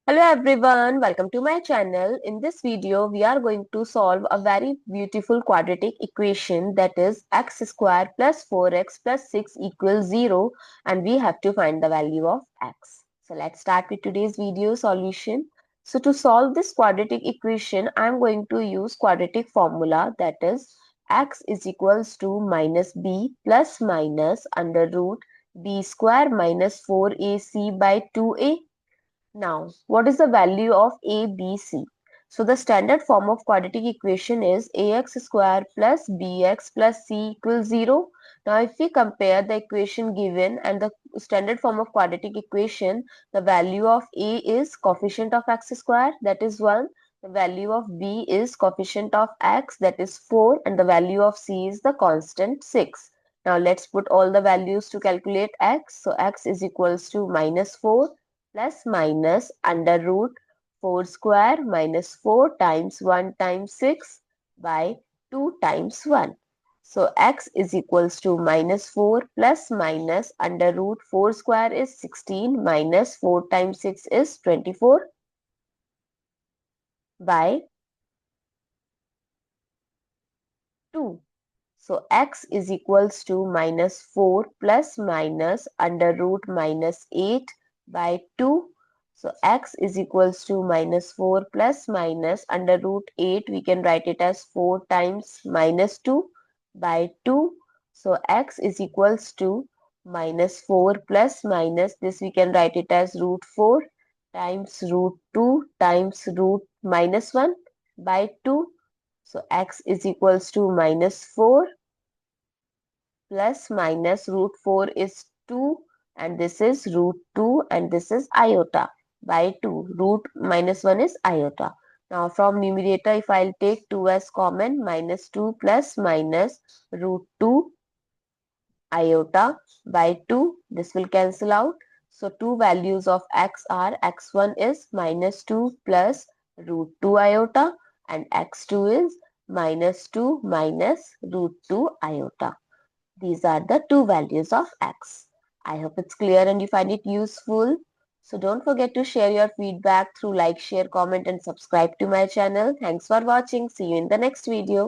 Hello everyone, welcome to my channel. In this video, we are going to solve a very beautiful quadratic equation, that is x square plus 4x plus 6 equals 0, and we have to find the value of x. So let's start with today's video solution. So to solve this quadratic equation, I am going to use quadratic formula, that is x is equals to minus b plus minus under root b square minus 4ac by 2a. Now, what is the value of a, b, c? So the standard form of quadratic equation is ax square plus bx plus c equals 0. Now, if we compare the equation given and the standard form of quadratic equation, the value of a is coefficient of x square, that is 1. The value of b is coefficient of x, that is 4. And the value of c is the constant 6. Now, let's put all the values to calculate x. So, x is equals to minus 4 plus minus under root 4 square minus 4 times 1 times 6 by 2 times 1. So x is equals to minus 4 plus minus under root 4 square is 16 minus 4 times 6 is 24 by 2. So x is equals to minus 4 plus minus under root minus 8 by 2. So x is equals to minus 4 plus minus under root 8. We can write it as 4 times minus 2 by 2. So x is equals to minus 4 plus minus, this we can write it as root 4 times root 2 times root minus 1 by 2. So x is equals to minus 4 plus minus root 4 is 2, and this is root 2, and this is iota by 2. Root minus 1 is iota. Now from numerator, if I'll take 2 as common, minus 2 plus minus root 2 iota by 2, this will cancel out. So two values of x are, x1 is minus 2 plus root 2 iota, and x2 is minus 2 minus root 2 iota. These are the two values of x. I hope it's clear and you find it useful. So don't forget to share your feedback through like, share, comment and subscribe to my channel. Thanks for watching. See you in the next video.